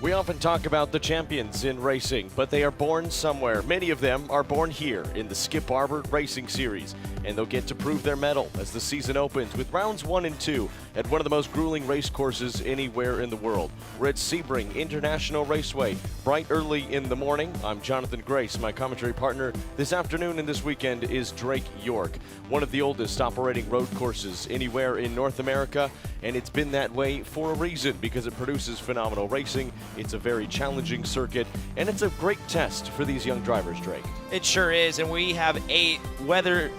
We often talk about the champions in racing, but they are born somewhere. Many of them are born here in the Skip Barber Racing Series, and they'll get to prove their mettle as the season opens with rounds 1 and 2 at one of the most grueling race courses anywhere in the world. We're at Sebring International Raceway, bright early in the morning. I'm Jonathan Grace. My commentary partner this afternoon and this weekend is Drake York, one of the oldest operating road courses anywhere in North America, and it's been that way for a reason, because it produces phenomenal racing. It's a very challenging circuit, and it's a great test for these young drivers, Drake. It sure is, and we have 8 weather.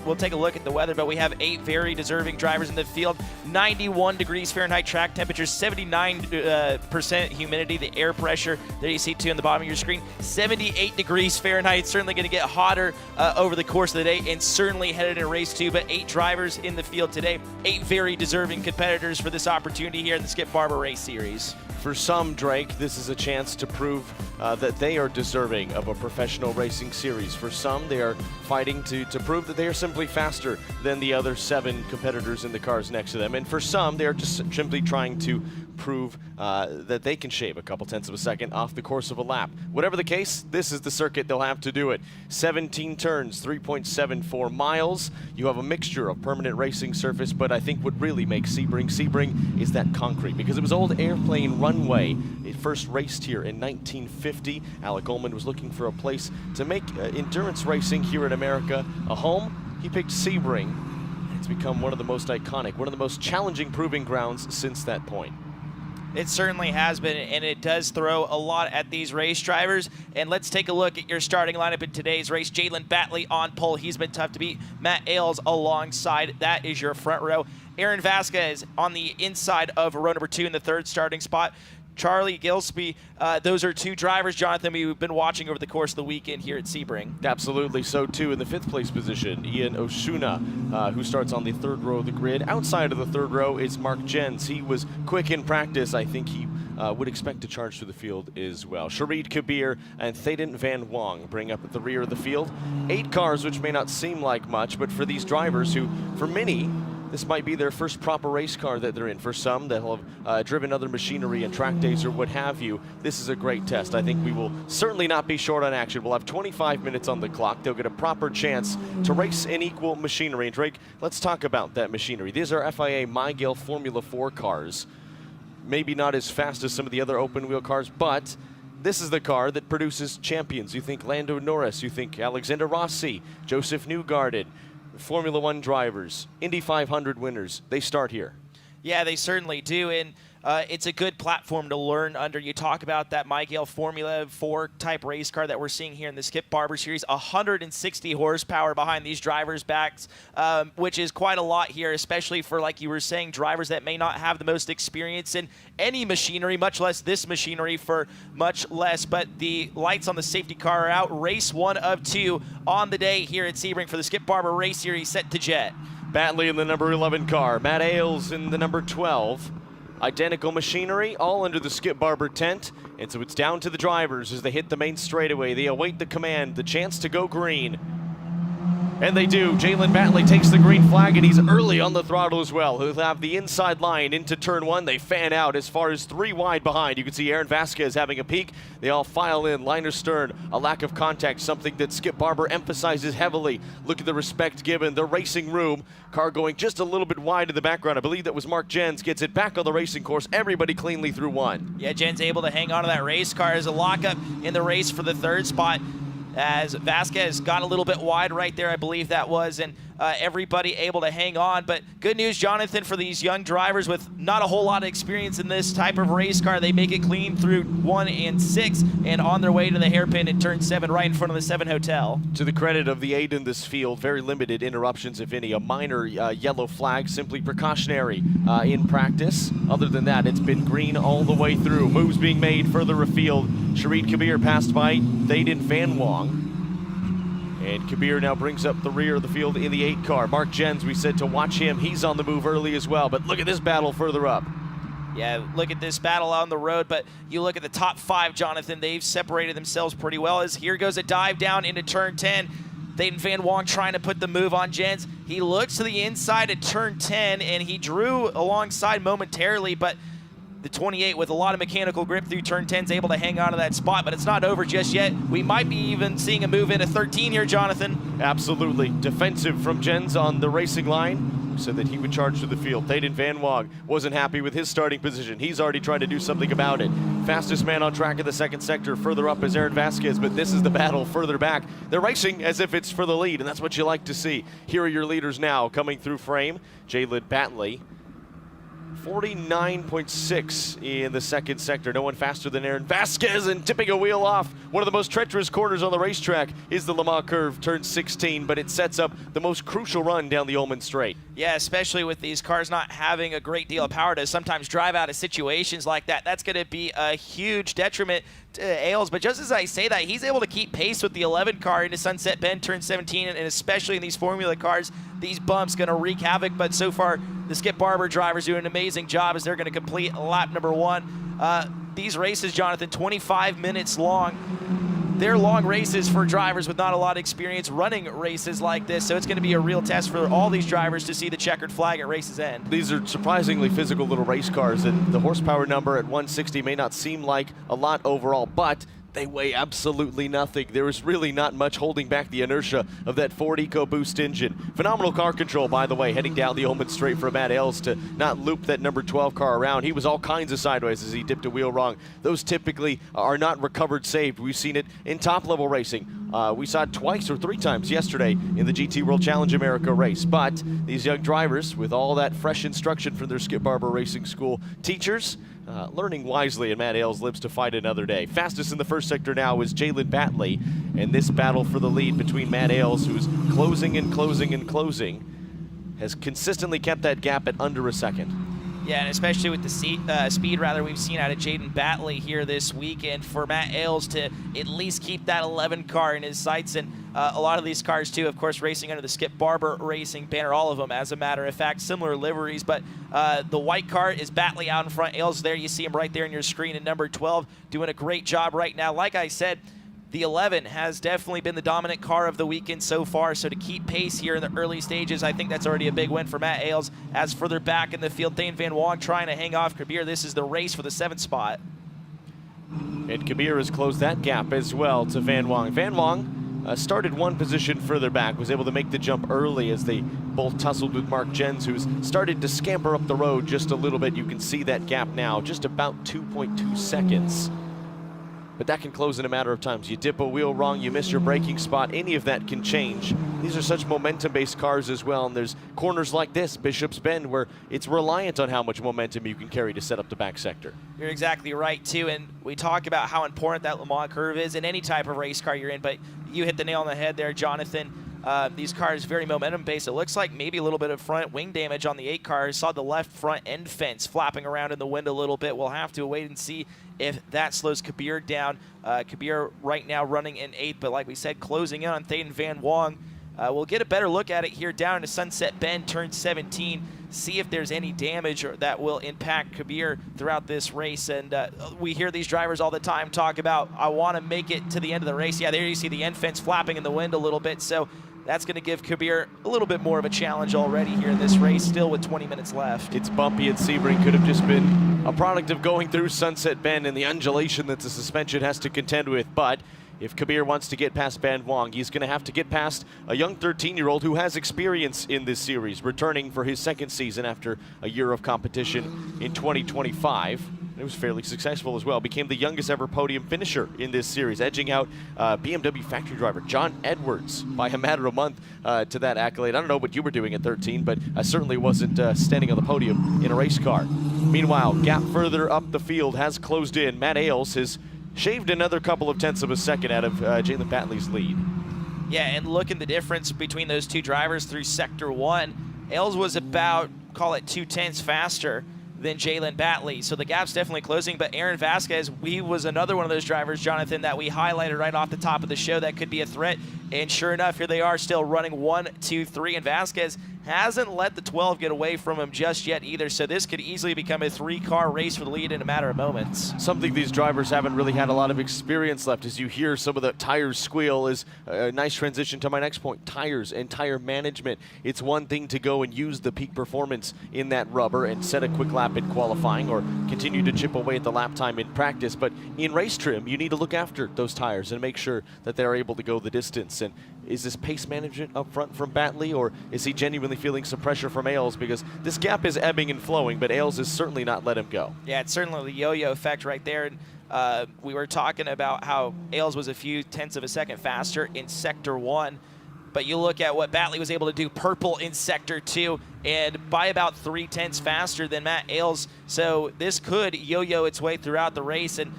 We'll take a look at the weather, but we have 8 very deserving drivers in the field. 91 degrees Fahrenheit track temperature, 79% humidity, the air pressure there you see too on the bottom of your screen, 78 degrees Fahrenheit. It's certainly going to get hotter over the course of the day, and certainly headed in race 2, but 8 drivers in the field today, 8 very deserving competitors for this opportunity here in the Skip Barber Race Series. For some, Drake, this is a chance to prove that they are deserving of a professional racing series. For some, they are fighting to prove that they are simply faster than the other 7 competitors in the cars next to them. And for some, they are just simply trying to prove that they can shave a couple tenths of a second off the course of a lap. Whatever the case, this is the circuit they'll have to do it. 17 turns, 3.74 miles. You have a mixture of permanent racing surface, but I think what really makes Sebring is that concrete, because it was old airplane runway. It first raced here in 1950. Alec Ullman was looking for a place to make endurance racing here in America a home. He picked Sebring, and it's become one of the most iconic, one of the most challenging proving grounds since that point. It certainly has been, and it does throw a lot at these race drivers. And let's take a look at your starting lineup in today's race. Jalen Batley on pole. He's been tough to beat. Matt Ailes alongside. That is your front row. Aaron Vasquez on the inside of row number 2 in the 3rd starting spot. Charlie Gillespie, those are 2 drivers, Jonathan, we've been watching over the course of the weekend here at Sebring. Absolutely, so too in the 5th place position, Ian Oshuna, who starts on the 3rd row of the grid. Outside of the 3rd row is Mark Jens. He was quick in practice. I think he would expect to charge through the field as well. Sharid Kabir and Thaden Van Wong bring up at the rear of the field. 8 cars, which may not seem like much, but for these drivers who, for many, this might be their first proper race car that they're in. For some, they'll have driven other machinery and track days or what have you. This is a great test. I think we will certainly not be short on action. We'll have 25 minutes on the clock. They'll get a proper chance to race in equal machinery. And Drake, let's talk about that machinery. These are FIA Mygale Formula 4 cars. Maybe not as fast as some of the other open wheel cars, but this is the car that produces champions. You think Lando Norris, you think Alexander Rossi, Joseph Newgarden, Formula 1 drivers, Indy 500 winners, they start here. Yeah, they certainly do, and it's a good platform to learn under. You talk about that Mygale Formula 4 type race car that we're seeing here in the Skip Barber Series, 160 horsepower behind these drivers' backs, which is quite a lot here, especially for, like you were saying, drivers that may not have the most experience in any machinery, much less this machinery for much less. But the lights on the safety car are out. Race 1 of 2 on the day here at Sebring for the Skip Barber Race Series set to jet. Batley in the number 11 car, Matt Ailes in the number 12. Identical machinery, all under the Skip Barber tent. And so it's down to the drivers as they hit the main straightaway. They await the command, the chance to go green. And they do. Jalen Batley takes the green flag, and he's early on the throttle as well. He'll have the inside line into turn 1. They fan out as far as 3 wide behind. You can see Aaron Vasquez having a peek. They all file in, line astern, a lack of contact, something that Skip Barber emphasizes heavily. Look at the respect given, the racing room. Car going just a little bit wide in the background. I believe that was Mark Jens, gets it back on the racing course. Everybody cleanly through 1. Yeah, Jens able to hang on to that race car as a lockup in the race for the 3rd spot, as Vasquez got a little bit wide right there, I believe that was, and everybody able to hang on. But good news, Jonathan, for these young drivers with not a whole lot of experience in this type of race car. They make it clean through 1 and 6 and on their way to the hairpin in turn 7 right in front of the 7 Hotel. To the credit of the 8 in this field, very limited interruptions, if any. A minor yellow flag, simply precautionary in practice. Other than that, it's been green all the way through. Moves being made further afield. Sharid Kabir passed by Thaden Van Wong. And Kabir now brings up the rear of the field in the 8 car. Mark Jens, we said to watch him. He's on the move early as well. But look at this battle further up. Yeah, look at this battle on the road, but you look at the top 5, Jonathan, they've separated themselves pretty well. As here goes a dive down into turn 10. Thaden Van Wong trying to put the move on Jens. He looks to the inside at turn 10, and he drew alongside momentarily, but The 28 with a lot of mechanical grip through turn 10 is able to hang on to that spot, but it's not over just yet. We might be even seeing a move into 13 here, Jonathan. Absolutely. Defensive from Jens on the racing line. Said that he would charge to the field. Thaden Van Wog wasn't happy with his starting position. He's already trying to do something about it. Fastest man on track in the second sector. Further up is Aaron Vasquez, but this is the battle further back. They're racing as if it's for the lead, and that's what you like to see. Here are your leaders now coming through frame. Jalen Batley. 49.6 in the second sector. No one faster than Aaron Vasquez, and tipping a wheel off. One of the most treacherous corners on the racetrack is the Le Mans curve, turn 16, but it sets up the most crucial run down the Ullman Straight. Yeah, especially with these cars not having a great deal of power to sometimes drive out of situations like that. That's going to be a huge detriment to Ailes. But just as I say that, he's able to keep pace with the 11 car into Sunset Bend, turn 17, and especially in these Formula cars, these bumps going to wreak havoc. But so far, the Skip Barber drivers do an amazing job as they're going to complete lap number 1. These races, Jonathan, 25 minutes long. They're long races for drivers with not a lot of experience running races like this, so it's going to be a real test for all these drivers to see the checkered flag at race's end. These are surprisingly physical little race cars, and the horsepower number at 160 may not seem like a lot overall, but they weigh absolutely nothing. There is really not much holding back the inertia of that Ford EcoBoost engine. Phenomenal car control, by the way, heading down the Ullman Straight for Matt Ailes to not loop that number 12 car around. He was all kinds of sideways as he dipped a wheel wrong. Those typically are not recovered saved. We've seen it in top-level racing. We saw it twice or 3 times yesterday in the GT World Challenge America race. But these young drivers, with all that fresh instruction from their Skip Barber Racing School teachers, learning wisely, and Matt Ailes lives to fight another day. Fastest in the first sector now is Jalen Batley, and this battle for the lead between Matt Ailes, who's closing and closing and closing, has consistently kept that gap at under a second. Yeah, and especially with the speed we've seen out of Jaden Batley here this weekend, for Matt Ailes to at least keep that 11 car in his sights. And a lot of these cars, too, of course, racing under the Skip Barber Racing banner, all of them, as a matter of fact, similar liveries. But the white car is Batley out in front. Ailes there, you see him right there on your screen in number 12, doing a great job right now. Like I said, the 11 has definitely been the dominant car of the weekend so far, so to keep pace here in the early stages, I think that's already a big win for Matt Ailes. As further back in the field, Thaden Van Wong trying to hang off Kabir. This is the race for the 7th spot. And Kabir has closed that gap as well to Van Wong. Van Wong started one position further back, was able to make the jump early as they both tussled with Mark Jens, who's started to scamper up the road just a little bit. You can see that gap now, just about 2.2 seconds. But that can close in a matter of time. You dip a wheel wrong, you miss your braking spot, any of that can change. These are such momentum-based cars as well, and there's corners like this, Bishop's Bend, where it's reliant on how much momentum you can carry to set up the back sector. You're exactly right, too, and we talk about how important that Le Mans curve is in any type of race car you're in, but you hit the nail on the head there, Jonathan. These cars very momentum-based. It looks like maybe a little bit of front wing damage on the 8 cars. Saw the left front end fence flapping around in the wind a little bit. We'll have to wait and see if that slows Kabir down. Kabir right now running in 8th, but like we said, closing in on Thaden Van Wong. We'll get a better look at it here down to Sunset Bend, turn 17. See if there's any damage that will impact Kabir throughout this race. And we hear these drivers all the time talk about, I want to make it to the end of the race. Yeah, there you see the end fence flapping in the wind a little bit. So that's going to give Kabir a little bit more of a challenge already here in this race, still with 20 minutes left. It's bumpy at Sebring. Could have just been a product of going through Sunset Bend and the undulation that the suspension has to contend with. But if Kabir wants to get past Van Wong, he's going to have to get past a young 13-year-old who has experience in this series, returning for his 2nd season after a year of competition in 2025. It was fairly successful as well. Became the youngest ever podium finisher in this series, edging out BMW factory driver John Edwards by a matter of a month to that accolade. I don't know what you were doing at 13, but I certainly wasn't standing on the podium in a race car. Meanwhile, gap further up the field has closed in. Matt Ailes has shaved another couple of tenths of a second out of Jalen Batley's lead. Yeah, and look at the difference between those 2 drivers through Sector 1. Ailes was about, call it 2 tenths faster than Jalen Batley. So the gap's definitely closing, but Aaron Vasquez, he was another one of those drivers, Jonathan, that we highlighted right off the top of the show that could be a threat. And sure enough, here they are still running 1, 2, 3, and Vasquez hasn't let the 12 get away from him just yet either, so this could easily become a 3-car race for the lead in a matter of moments. Something these drivers haven't really had a lot of experience left. As you hear some of the tires squeal is a nice transition to my next point, tires and tire management. It's one thing to go and use the peak performance in that rubber and set a quick lap in qualifying or continue to chip away at the lap time in practice, but in race trim, you need to look after those tires and make sure that they're able to go the distance. And is this pace management up front from Batley, or is he genuinely feeling some pressure from Ailes? Because this gap is ebbing and flowing, but Ailes has certainly not let him go. Yeah, it's certainly the yo-yo effect right there. And we were talking about how Ailes was a few tenths of a second faster in Sector 1, but you look at what Batley was able to do purple in Sector 2, and by about 3 tenths faster than Matt Ailes. So this could yo-yo its way throughout the race, and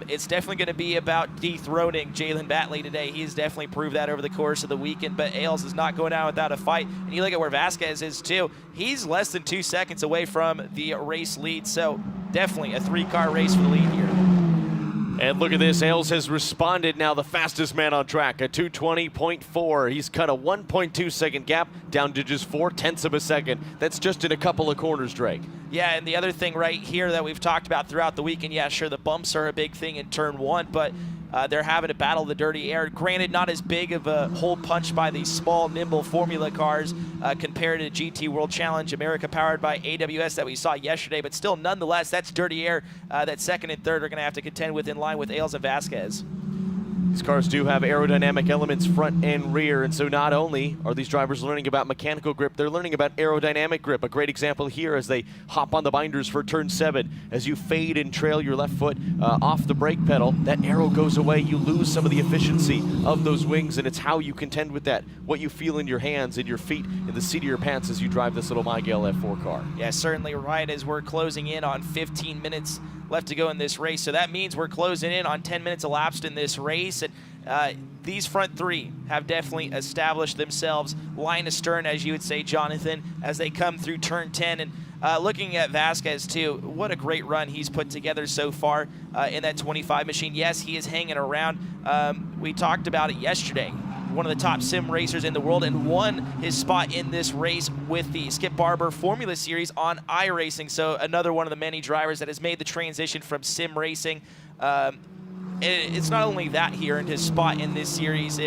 it's definitely going to be about dethroning Jalen Batley today. He's definitely proved that over the course of the weekend, but Ailes is not going out without a fight. And you look at where Vasquez is too. He's less than 2 seconds away from the race lead, so definitely a 3-car race for the lead here. And look at this, Ailes has responded now, the fastest man on track, a 2:20.4. He's cut a 1.2 second gap down to just 4 tenths of a second. That's just in a couple of corners, Drake. Yeah, and the other thing right here that we've talked about throughout the weekend, yeah, sure, the bumps are a big thing in turn 1, but they're having to battle the dirty air. Granted, not as big of a hole punch by these small, nimble Formula cars compared to GT World Challenge America powered by AWS that we saw yesterday, but still, nonetheless, that's dirty air that second and third are going to have to contend with in line with Ailes and Vasquez. These cars do have aerodynamic elements front and rear, and so not only are these drivers learning about mechanical grip, they're learning about aerodynamic grip. A great example here as they hop on the binders for turn 7. As you fade and trail your left foot off the brake pedal, that aero goes away. You lose some of the efficiency of those wings, and it's how you contend with that, what you feel in your hands and your feet in the seat of your pants as you drive this little Miguel F4 car. Yeah, certainly right, as we're closing in on 15 minutes left to go in this race. So that means we're closing in on 10 minutes elapsed in this race. And these front 3 have definitely established themselves line astern, as you would say, Jonathan, as they come through turn 10. And looking at Vasquez, too, what a great run he's put together so far in that 25 machine. Yes, he is hanging around. We talked about it yesterday. One of the top sim racers in the world, and won his spot in this race with the Skip Barber Formula Series on iRacing. So another one of the many drivers that has made the transition from sim racing. It's not only that he earned his spot in this series,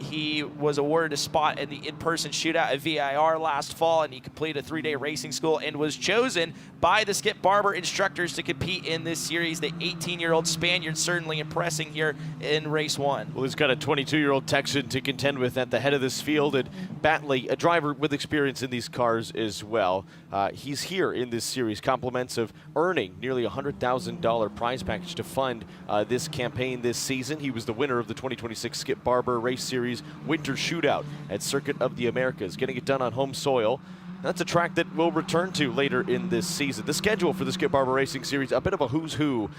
he was awarded a spot in the in-person shootout at VIR last fall, and he completed a 3-day racing school and was chosen by the Skip Barber instructors to compete in this series. The 18-year-old Spaniard certainly impressing here in race 1. Well, he's got a 22-year-old Texan to contend with at the head of this field, and Batley, a driver with experience in these cars as well. He's here in this series, compliments of earning nearly $100,000 prize package to fund this campaign this season. He was the winner of the 2026 Skip Barber Race Series Winter Shootout at Circuit of the Americas, getting it done on home soil. That's a track that we'll return to later in this season. The schedule for the Skip Barber Racing Series, a bit of a who's who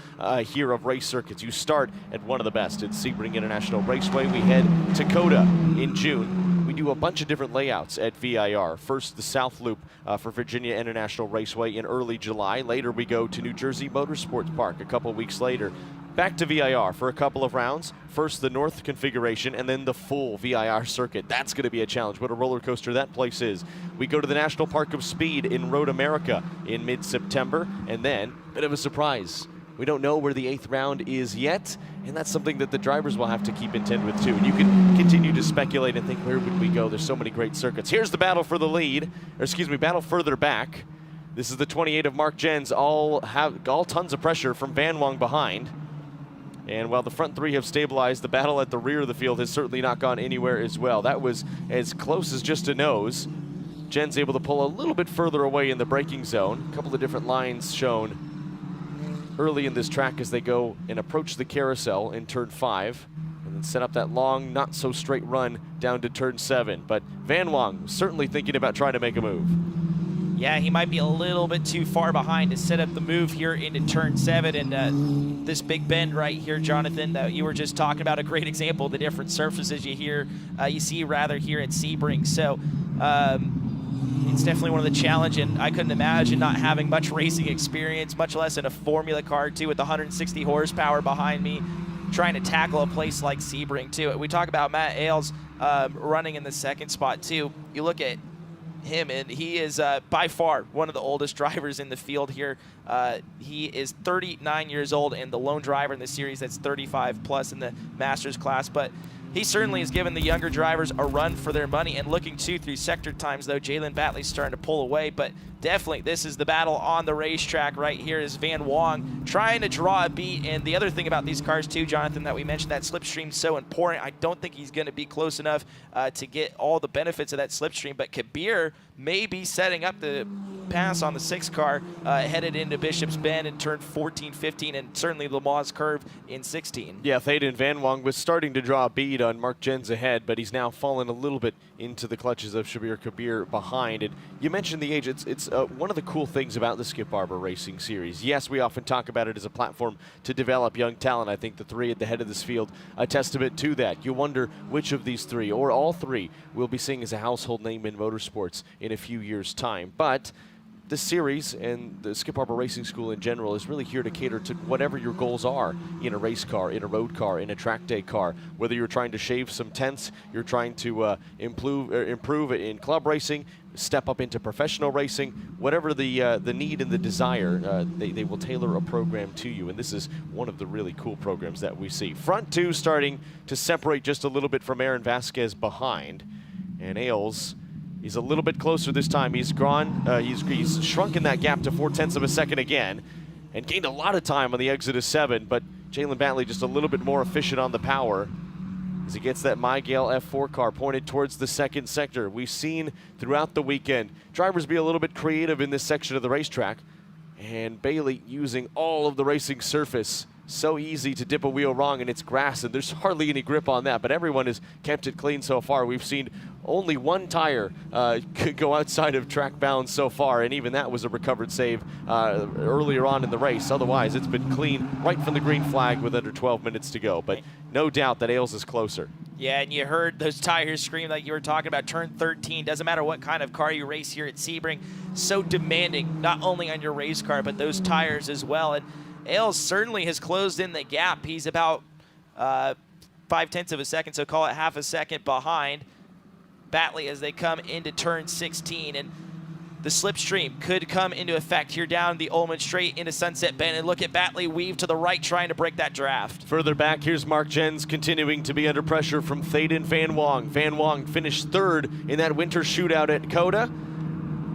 here of race circuits. You start at one of the best at Sebring International Raceway. We head to Coda in June. We do a bunch of different layouts at VIR. First, the South Loop for Virginia International Raceway in early July. Later, we go to New Jersey Motorsports Park a couple weeks later. Back to VIR for a couple of rounds. First the North configuration and then the full VIR circuit. That's going to be a challenge. What a roller coaster that place is. We go to the National Park of Speed in Road America in mid-September, and then a bit of a surprise. We don't know where the 8th round is yet, and that's something that the drivers will have to keep intent with too. And you can continue to speculate and think, where would we go? There's so many great circuits. Here's the battle for the lead, or excuse me, battle further back. This is the 28 of Mark Jens, all tons of pressure from Van Wong behind. And while the front 3 have stabilized, the battle at the rear of the field has certainly not gone anywhere as well. That was as close as just a nose. Jen's able to pull a little bit further away in the braking zone. A couple of different lines shown early in this track as they go and approach the carousel in turn 5. And then set up that long, not so straight run down to turn 7. But Van Wong was certainly thinking about trying to make a move. Yeah, he might be a little bit too far behind to set up the move here into turn 7. And this big bend right here, Jonathan, that you were just talking about, a great example of the different surfaces you see here at Sebring. So it's definitely one of the challenge, and I couldn't imagine not having much racing experience, much less in a Formula car too, with 160 horsepower behind me. trying to tackle a place like Sebring too. We talk about Matt Ailes running in the second spot too. You look at him, and he is by far one of the oldest drivers in the field here. He is 39 years old and the lone driver in the series that's 35 plus in the Masters class, but he certainly has given the younger drivers a run for their money. And looking too through sector times, though, Jalen Batley's starting to pull away, but definitely this is the battle on the racetrack right here is Van Wong trying to draw a beat. And the other thing about these cars too, Jonathan, that we mentioned, that slipstream so important. I don't think he's going to be close enough to get all the benefits of that slipstream, but Kabir may be setting up the pass on the 6 car headed into Bishop's Bend in turn 14, 15, and certainly Le Mans curve in 16. Yeah, Thaden Van Wong was starting to draw a bead on Mark Jens ahead, but he's now fallen a little bit into the clutches of Shabir Kabir behind. And you mentioned the age. It's one of the cool things about the Skip Barber Racing Series. Yes, we often talk about it as a platform to develop young talent. I think the 3 at the head of this field, a testament to that. You wonder which of these 3, or all 3, we'll be seeing as a household name in motorsports in a few years' time. But this series and the Skip Barber Racing School in general is really here to cater to whatever your goals are in a race car, in a road car, in a track day car. Whether you're trying to shave some tenths, you're trying to improve in club racing, step up into professional racing, whatever the need and the desire, they will tailor a program to you. And this is one of the really cool programs that we see. Front 2 starting to separate just a little bit from Aaron Vasquez behind. And Ailes, he's a little bit closer this time. He's gone. He's shrunken that gap to 0.4 of a second again, and gained a lot of time on the exit of 7. But Jalen Batley just a little bit more efficient on the power as he gets that Mygale F4 car pointed towards the second sector. We've seen throughout the weekend drivers be a little bit creative in this section of the racetrack, and Bailey using all of the racing surface. So easy to dip a wheel wrong, and it's grass, and there's hardly any grip on that, but everyone has kept it clean so far. We've seen only 1 tire go outside of track bounds so far, and even that was a recovered save earlier on in the race. Otherwise, it's been clean right from the green flag with under 12 minutes to go, but no doubt that Ailes is closer. Yeah, and you heard those tires scream like you were talking about. Turn 13, doesn't matter what kind of car you race here at Sebring, so demanding, not only on your race car, but those tires as well. And Ailes certainly has closed in the gap. He's about 0.5 of a second, so call it half a second behind Batley as they come into turn 16. And the slipstream could come into effect here down the Ullman Straight into Sunset Bend. And look at Batley weave to the right, trying to break that draft. Further back, here's Mark Jens continuing to be under pressure from Thaden Van Wong. Van Wong finished 3rd in that winter shootout at Coda.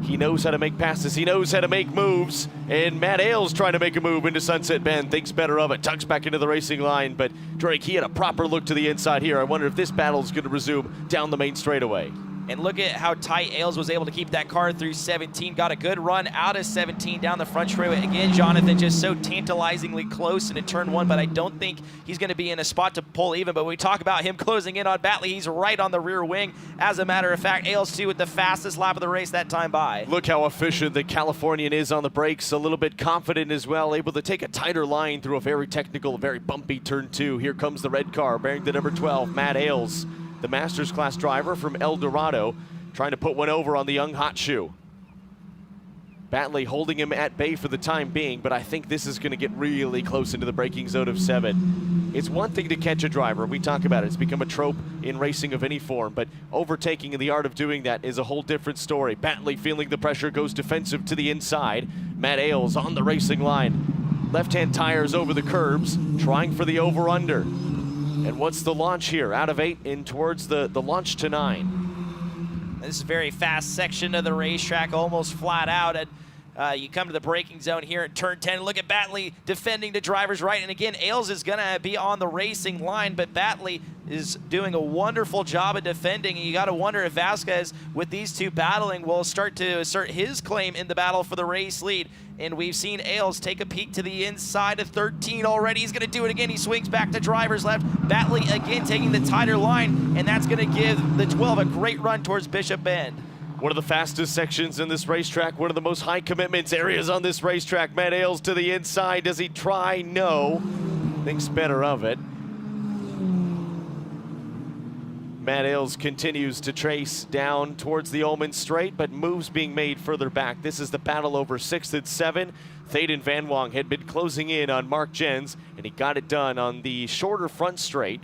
He knows how to make passes. He knows how to make moves. And Matt Ailes trying to make a move into Sunset Bend. Thinks better of it. Tucks back into the racing line. But Drake, he had a proper look to the inside here. I wonder if this battle is going to resume down the main straightaway. And look at how tight Ailes was able to keep that car through 17. Got a good run out of 17 down the front straightaway. Again, Jonathan, just so tantalizingly close into turn 1, but I don't think he's going to be in a spot to pull even. But when we talk about him closing in on Batley, he's right on the rear wing. As a matter of fact, Ailes, too, with the fastest lap of the race that time by. Look how efficient the Californian is on the brakes. A little bit confident as well, able to take a tighter line through a very technical, very bumpy turn 2. Here comes the red car, bearing the number 12, Matt Ailes, the Masters class driver from El Dorado, trying to put one over on the young hot shoe. Batley holding him at bay for the time being, but I think this is going to get really close into the braking zone of 7. It's one thing to catch a driver. We talk about it. It's become a trope in racing of any form, but overtaking and the art of doing that is a whole different story. Batley feeling the pressure, goes defensive to the inside. Matt Ailes on the racing line. Left-hand tires over the curbs, trying for the over-under. And what's the launch here? Out of 8 in towards the launch to 9. This is a very fast section of the racetrack, almost flat out. And you come to the braking zone here at turn 10. Look at Batley defending the driver's right. And again, Ailes is going to be on the racing line, but Batley is doing a wonderful job of defending. And you got to wonder if Vasquez, with these two battling, will start to assert his claim in the battle for the race lead. And we've seen Ailes take a peek to the inside of 13 already. He's going to do it again. He swings back to driver's left. Batley again taking the tighter line, and that's going to give the 12 a great run towards Bishop Bend. One of the fastest sections in this racetrack, one of the most high commitments areas on this racetrack. Matt Ailes to the inside. Does he try? No. Thinks better of it. Matt Ailes continues to trace down towards the Ullman Straight, but moves being made further back. This is the battle over 6th and 7. Thaden Van Wong had been closing in on Mark Jens, and he got it done on the shorter front straight.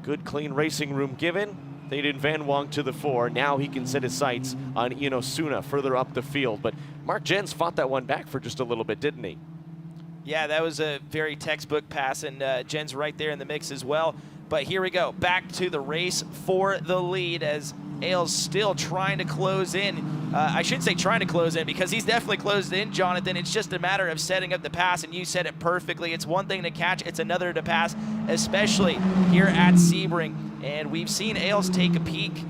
Good, clean racing room given. Thaden Van Wong to the 4. Now he can set his sights on Ian Osuna further up the field. But Mark Jens fought that one back for just a little bit, didn't he? Yeah, that was a very textbook pass, and Jens right there in the mix as well. But here we go, back to the race for the lead as Ailes still trying to close in. I shouldn't say trying to close in because he's definitely closed in, Jonathan. It's just a matter of setting up the pass, and you said it perfectly. It's one thing to catch, it's another to pass, especially here at Sebring. And we've seen Ailes take a peek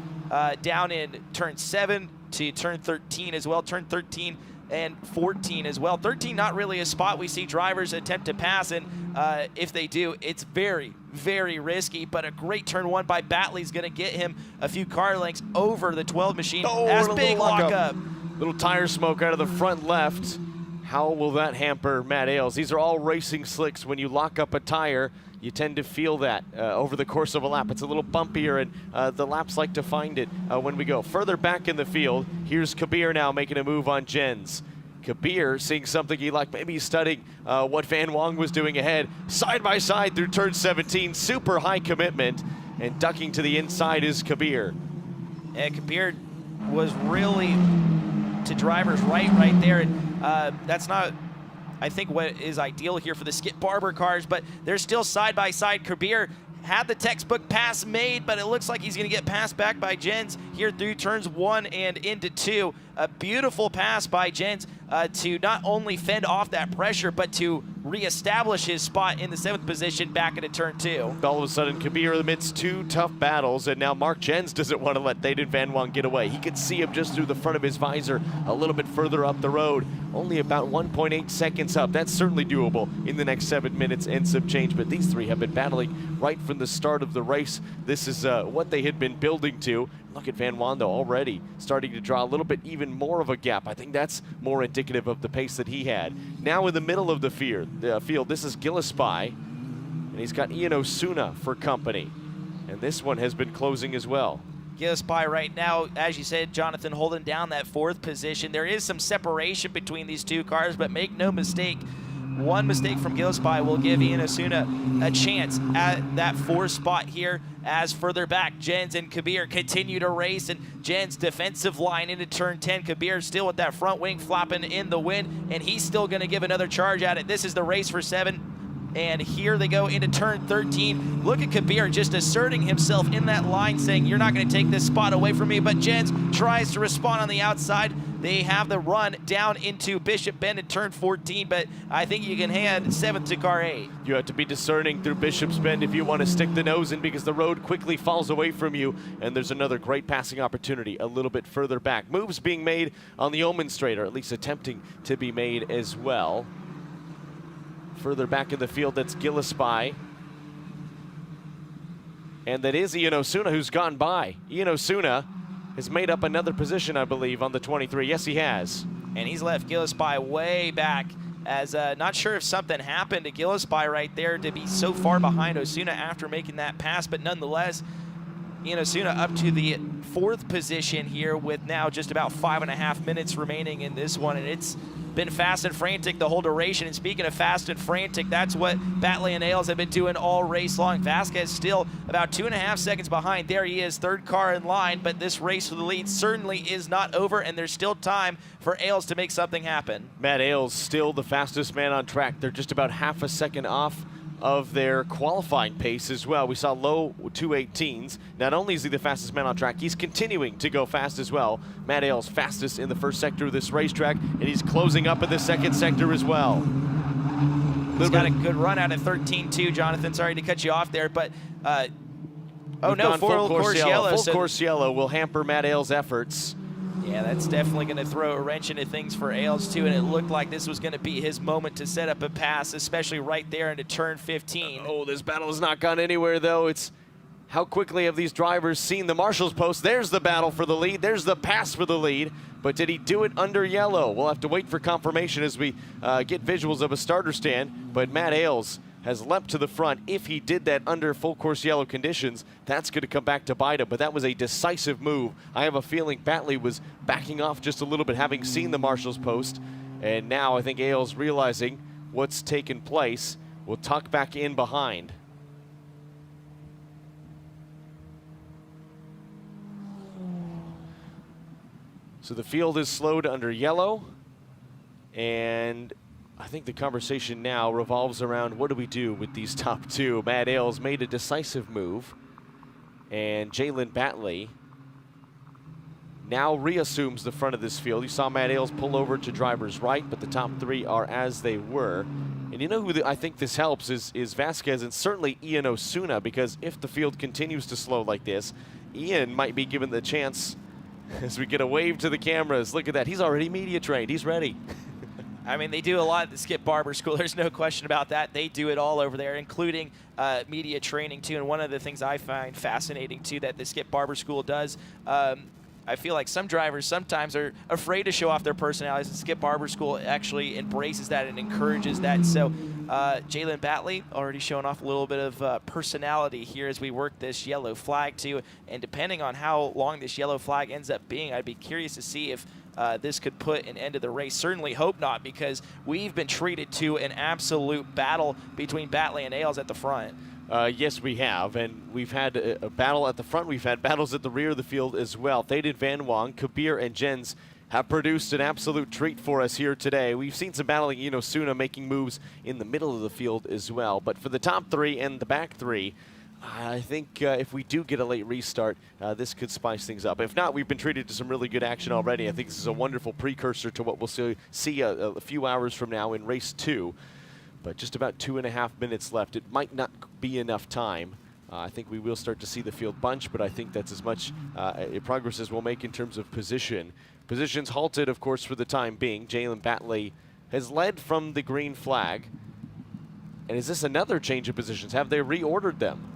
down in turn 7 to turn 13 as well, turn 13 and 14 as well. 13 not really a spot we see drivers attempt to pass, and if they do, it's very, very risky, but a great turn 1 by Batley's gonna get him a few car lengths over the 12 machine. As big lockup. Little tire smoke out of the front left. How will that hamper Matt Ailes? These are all racing slicks. When you lock up a tire, you tend to feel that over the course of a lap. It's a little bumpier, and the laps like to find it when we go further back in the field. Here's Kabir now making a move on Jens. Kabir seeing something he liked, maybe studying what Van Wong was doing ahead. Side by side through turn 17, super high commitment, and ducking to the inside is Kabir. And Kabir was really to driver's right there, and that's not, I think, what is ideal here for the Skip Barber cars, but they're still side by side. Kabir had the textbook pass made, but it looks like he's gonna get passed back by Jens here through turns 1 and into 2. A beautiful pass by Jens to not only fend off that pressure, but to reestablish his spot in the 7th position back into turn 2. All of a sudden, Kabir amidst 2 tough battles, and now Mark Jens doesn't want to let Thaden Van Wong get away. He could see him just through the front of his visor a little bit further up the road. Only about 1.8 seconds up. That's certainly doable in the next 7 minutes and some change, but these 3 have been battling right from the start of the race. This is what they had been building to. Look at Van Wong, though, already starting to draw a little bit even more of a gap. I think that's more indicative of the pace that he had. Now in the middle of the field, this is Gillespie, and he's got Ian Osuna for company. And this one has been closing as well. Gillespie right now, as you said, Jonathan, holding down that 4th position. There is some separation between these 2 cars, but make no mistake, one mistake from Gillespie will give Ian Osuna a chance at that 4th spot here. As further back, Jens and Kabir continue to race, and Jens' defensive line into turn 10. Kabir still with that front wing flopping in the wind, and he's still going to give another charge at it. This is the race for 7. And here they go into turn 13. Look at Kabir just asserting himself in that line, saying, you're not going to take this spot away from me. But Jens tries to respond on the outside. They have the run down into Bishop Bend in turn 14, but I think you can hand 7th to car 8. You have to be discerning through Bishop's Bend if you want to stick the nose in, because the road quickly falls away from you, and there's another great passing opportunity a little bit further back. Moves being made on the Ullman Straight, or at least attempting to be made as well. Further back in the field, that's Gillespie. And that is Ian Osuna, who's gone by. Ian Osuna has made up another position, I believe, on the 23. Yes, he has. And he's left Gillespie way back, as not sure if something happened to Gillespie right there to be so far behind Osuna after making that pass, but nonetheless, Ian Osuna up to the 4th position here with now just about 5.5 minutes remaining in this one, and it's been fast and frantic the whole duration. And speaking of fast and frantic, that's what Batley and Ailes have been doing all race long. Vasquez still about 2.5 seconds behind. There he is, 3rd car in line, but this race for the lead certainly is not over, and there's still time for Ailes to make something happen. Matt Ailes still the fastest man on track. They're just about half a second off of their qualifying pace as well. We saw low 2:18s. Not only is he the fastest man on track, he's continuing to go fast as well. Matt Ailes fastest in the 1st sector of this racetrack, and he's closing up in the 2nd sector as well. He's got a good run out at 13-2, Jonathan. Sorry to cut you off there, but oh no, full course yellow. Full course yellow will hamper Matt Ailes' efforts. Yeah, that's definitely going to throw a wrench into things for Ailes too, and it looked like this was going to be his moment to set up a pass, especially right there into turn 15. Oh, this battle has not gone anywhere, though. It's how quickly have these drivers seen the marshal's post. There's the battle for the lead. There's the pass for the lead. But did he do it under yellow? We'll have to wait for confirmation as we get visuals of a starter stand. But Matt Ailes has leapt to the front. If he did that under full course yellow conditions, that's going to come back to bite him. But that was a decisive move. I have a feeling Batley was backing off just a little bit, having seen the marshal's post. And now I think Ailes, realizing what's taken place, will tuck back in behind. So the field is slowed under yellow, and I think the conversation now revolves around what do we do with these top two. Matt Ailes made a decisive move, and Jalen Batley now reassumes the front of this field. You saw Matt Ailes pull over to driver's right, but the top three are as they were. And you know who I think this helps is Vasquez and certainly Ian Osuna, because if the field continues to slow like this, Ian might be given the chance as we get a wave to the cameras. Look at that. He's already media trained. He's ready. I mean, they do a lot at the Skip Barber School. There's no question about that. They do it all over there, including media training, too. And one of the things I find fascinating, too, that the Skip Barber School does, I feel like some drivers sometimes are afraid to show off their personalities. The Skip Barber School actually embraces that and encourages that. So Jalen Batley already showing off a little bit of personality here as we work this yellow flag, too. And depending on how long this yellow flag ends up being, I'd be curious to see if this could put an end to the race. Certainly hope not, because we've been treated to an absolute battle between Batley and Ailes at the front. Yes, we have, and we've had a battle at the front. We've had battles at the rear of the field as well. Thaden Van Wong, Kabir, and Jens have produced an absolute treat for us here today. We've seen some battling, Ian Osuna making moves in the middle of the field as well. But for the top three and the back three, I think if we do get a late restart, this could spice things up. If not, we've been treated to some really good action already. I think this is a wonderful precursor to what we'll see a few hours from now in race 2. But just about 2.5 minutes left. It might not be enough time. I think we will start to see the field bunch, but I think that's as much progress as we'll make in terms of position. Positions halted, of course, for the time being. Jalen Batley has led from the green flag. And is this another change of positions? Have they reordered them?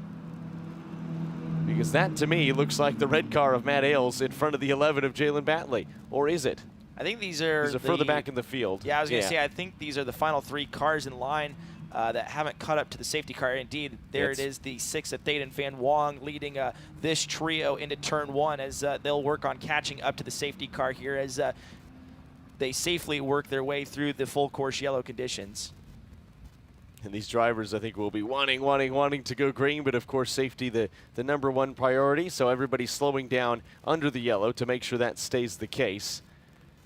Because that, to me, looks like the red car of Matt Ailes in front of the 11 of Jalen Batley. Or is it? I think these are further back in the field. Yeah, I was going to say, I think these are the final 3 cars in line that haven't caught up to the safety car. Indeed, there it is, the 6 of Thaden Van Wong leading this trio into turn 1 as they'll work on catching up to the safety car here as they safely work their way through the full course yellow conditions. And these drivers, I think, will be wanting to go green, but of course safety the number 1 priority, so everybody's slowing down under the yellow to make sure that stays the case.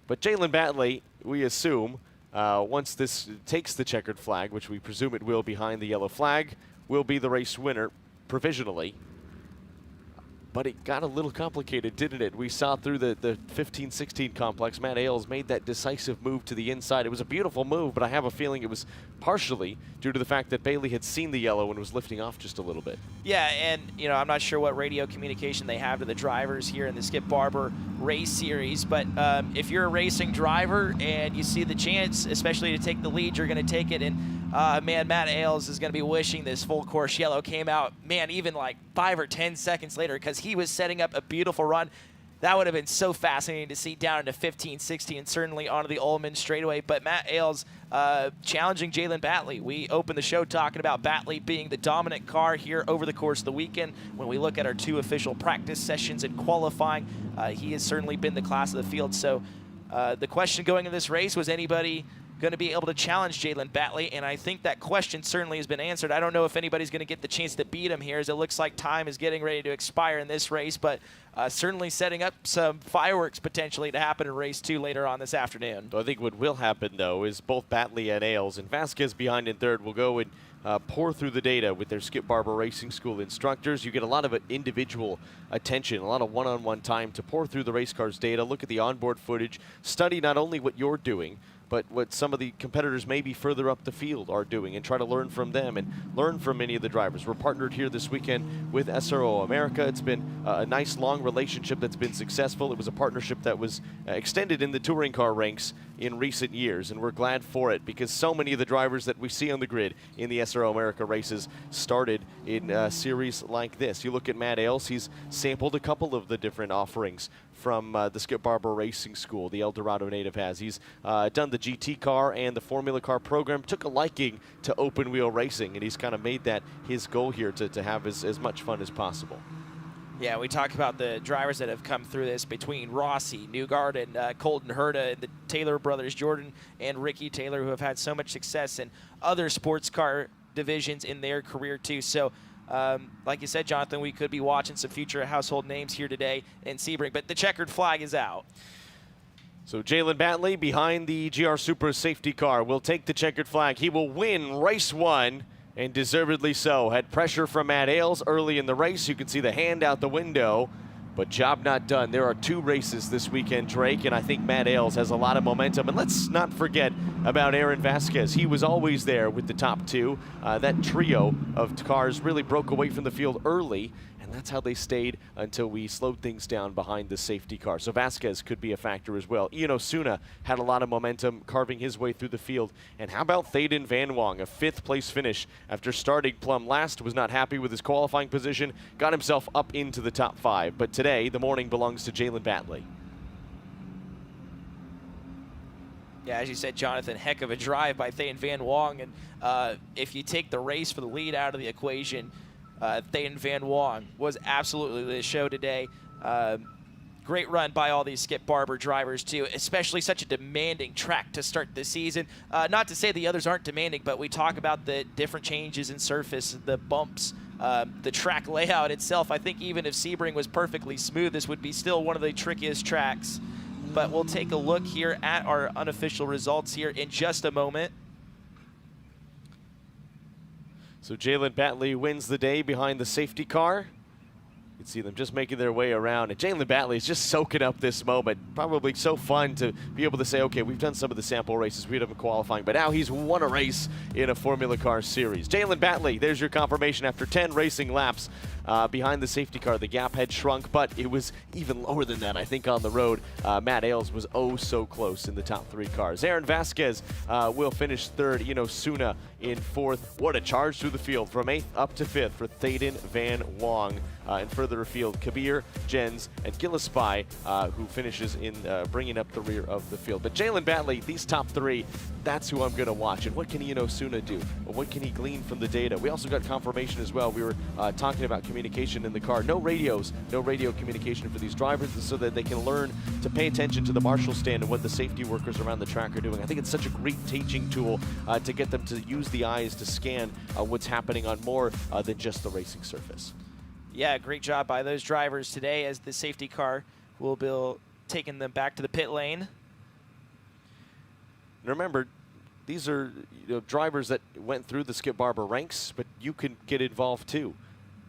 But Jalen Batley, we assume, once this takes the checkered flag, which we presume it will behind the yellow flag, will be the race winner provisionally. But it got a little complicated, didn't it? We saw through the 15-16 complex, Matt Ailes made that decisive move to the inside. It was a beautiful move, but I have a feeling it was partially due to the fact that Bailey had seen the yellow and was lifting off just a little bit. Yeah, and you know, I'm not sure what radio communication they have to the drivers here in the Skip Barber race series, but if you're a racing driver and you see the chance, especially to take the lead, you're going to take it. And man, Matt Ailes is going to be wishing this full course yellow came out, man, even like 5 or 10 seconds later, because he was setting up a beautiful run. That would have been so fascinating to see down into 15-16 and certainly onto the Ullman straightaway. But Matt Ailes challenging Jalen Batley. We opened the show talking about Batley being the dominant car here over the course of the weekend. When we look at our 2 official practice sessions and qualifying, he has certainly been the class of the field. So the question going into this race, was anybody going to be able to challenge Jalen Batley? And I think that question certainly has been answered. I don't know if anybody's going to get the chance to beat him here, as it looks like time is getting ready to expire in this race, but certainly setting up some fireworks potentially to happen in race 2 later on this afternoon. So I think what will happen, though, is both Batley and Ailes, and Vasquez behind in third, will go and pour through the data with their Skip Barber Racing School instructors. You get a lot of individual attention, a lot of one-on-one time to pour through the race car's data, look at the onboard footage, study not only what you're doing, but what some of the competitors maybe further up the field are doing, and try to learn from them and learn from many of the drivers. We're partnered here this weekend with SRO America. It's been a nice long relationship that's been successful. It was a partnership that was extended in the touring car ranks in recent years, and we're glad for it because so many of the drivers that we see on the grid in the SRO America races started in a series like this. You look at Matt Ailes, he's sampled a couple of the different offerings from the Skip Barber Racing School, the El Dorado native has. He's done the GT car and the Formula car program, took a liking to open wheel racing, and he's kind of made that his goal here to have as much fun as possible. Yeah, we talk about the drivers that have come through this between Rossi, Newgarden, and Colton Herta, and the Taylor brothers, Jordan and Ricky Taylor, who have had so much success in other sports car divisions in their career too. So like you said, Jonathan, we could be watching some future household names here today in Sebring, but the checkered flag is out. So Jalen Batley behind the GR Supra safety car will take the checkered flag. He will win race 1, and deservedly so. Had pressure from Matt Ailes early in the race. You can see the hand out the window, but job not done. There are 2 races this weekend, Drake, and I think Matt Ailes has a lot of momentum. And let's not forget about Aaron Vasquez. He was always there with the top 2. That trio of cars really broke away from the field early, and that's how they stayed until we slowed things down behind the safety car. So Vasquez could be a factor as well. Ian Osuna had a lot of momentum carving his way through the field. And how about Thaden Van Wong, a 5th place finish after starting plumb last, was not happy with his qualifying position, got himself up into the top 5. But today, the morning belongs to Jalen Batley. Yeah, as you said, Jonathan, heck of a drive by Thaden Van Wong. And if you take the race for the lead out of the equation, Thaden Van Wong was absolutely the show today. Great run by all these Skip Barber drivers, too, especially such a demanding track to start the season. Not to say the others aren't demanding, but we talk about the different changes in surface, the bumps, the track layout itself. I think even if Sebring was perfectly smooth, this would be still one of the trickiest tracks. But we'll take a look here at our unofficial results here in just a moment. So Jalen Batley wins the day behind the safety car. You can see them just making their way around. And Jalen Batley is just soaking up this moment. Probably so fun to be able to say, okay, we've done some of the sample races. We haven't qualifying, but now he's won a race in a Formula Car series. Jalen Batley, there's your confirmation after 10 racing laps behind the safety car. The gap had shrunk, but it was even lower than that, I think, on the road. Matt Ailes was oh so close in the top 3 cars. Aaron Vasquez will finish 3rd. Ian Osuna in 4th. What a charge through the field from 8th up to 5th for Thaden Van Wong. And further afield, Kabir, Jens, and Gillespie, who finishes in bringing up the rear of the field. But Jalen Batley, these top 3, that's who I'm going to watch. And what can Ian Osuna do? What can he glean from the data? We also got confirmation as well. We were talking about communication in the car. No radios, no radio communication for these drivers so that they can learn to pay attention to the marshal stand and what the safety workers around the track are doing. I think it's such a great teaching tool to get them to use the eyes to scan what's happening on more than just the racing surface. Yeah, great job by those drivers today as the safety car will be taking them back to the pit lane. And remember, these are drivers that went through the Skip Barber ranks, but you can get involved too.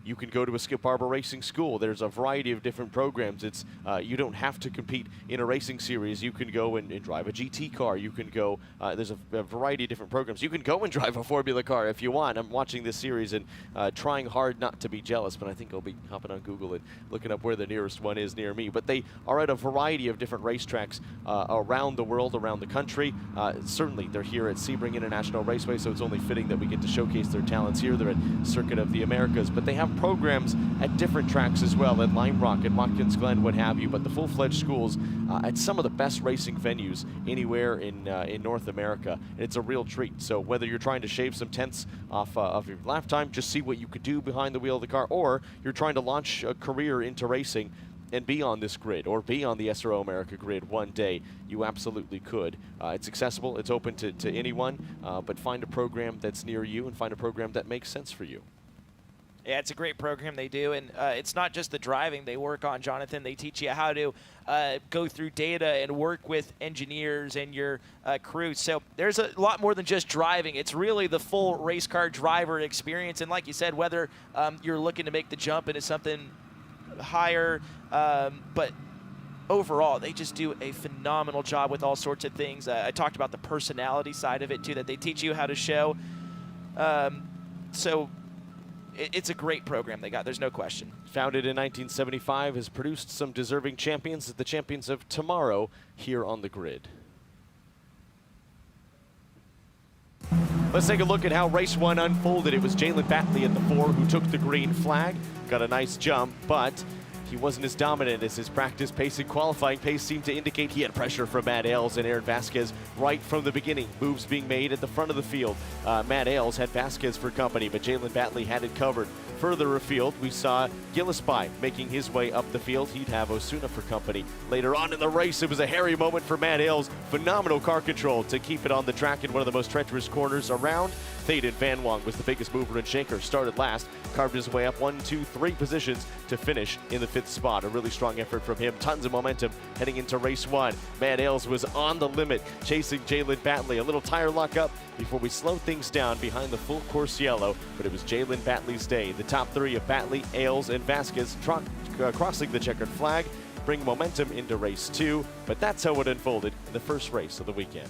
You can go to a Skip Barber racing school. There's a variety of different programs. It's you don't have to compete in a racing series. You can go and drive a GT car. You can go, there's a variety of different programs. You can go and drive a Formula car if you want. I'm watching this series and trying hard not to be jealous, but I think I'll be hopping on Google and looking up where the nearest one is near me. But they are at a variety of different racetracks around the world, around the country. Certainly, they're here at Sebring International Raceway, so it's only fitting that we get to showcase their talents here. They're at Circuit of the Americas, but they have programs at different tracks as well, at Lime Rock, at Watkins Glen, what have you, but the full-fledged schools at some of the best racing venues anywhere in North America. And it's a real treat. So whether you're trying to shave some tenths off of your lap time, just see what you could do behind the wheel of the car, or you're trying to launch a career into racing and be on this grid or be on the SRO America grid one day, you absolutely could. It's accessible, it's open to anyone, but find a program that's near you and find a program that makes sense for you. Yeah, it's a great program they do, and it's not just the driving they work on, Jonathan. They teach you how to go through data and work with engineers and your crew. So there's a lot more than just driving. It's really the full race car driver experience, and like you said, whether you're looking to make the jump into something higher, but overall, they just do a phenomenal job with all sorts of things. I talked about the personality side of it, too, that they teach you how to show. So it's a great program they got, there's no question. Founded in 1975, has produced some deserving champions, the champions of tomorrow here on the grid. Let's take a look at how race 1 unfolded. It was Jalen Batley at the 4 who took the green flag. Got a nice jump, but he wasn't as dominant as his practice pace and qualifying pace seemed to indicate. He had pressure from Matt Ailes and Aaron Vasquez right from the beginning. Moves being made at the front of the field. Matt Ailes had Vasquez for company, but Jalen Batley had it covered. Further afield, we saw Gillespie making his way up the field. He'd have Osuna for company. Later on in the race, it was a hairy moment for Matt Ailes. Phenomenal car control to keep it on the track in one of the most treacherous corners around. Thaden Van Wong was the biggest mover and shaker. Started last, carved his way up 1, 2, 3 positions to finish in the 5th spot. A really strong effort from him. Tons of momentum heading into race 1. Matt Ailes was on the limit, chasing Jalen Batley. A little tire lock up before we slowed things down behind the full course yellow, but it was Jalen Batley's day. The top 3 of Batley, Ailes, and Vasquez crossing the checkered flag, bring momentum into race 2, but that's how it unfolded in the first race of the weekend.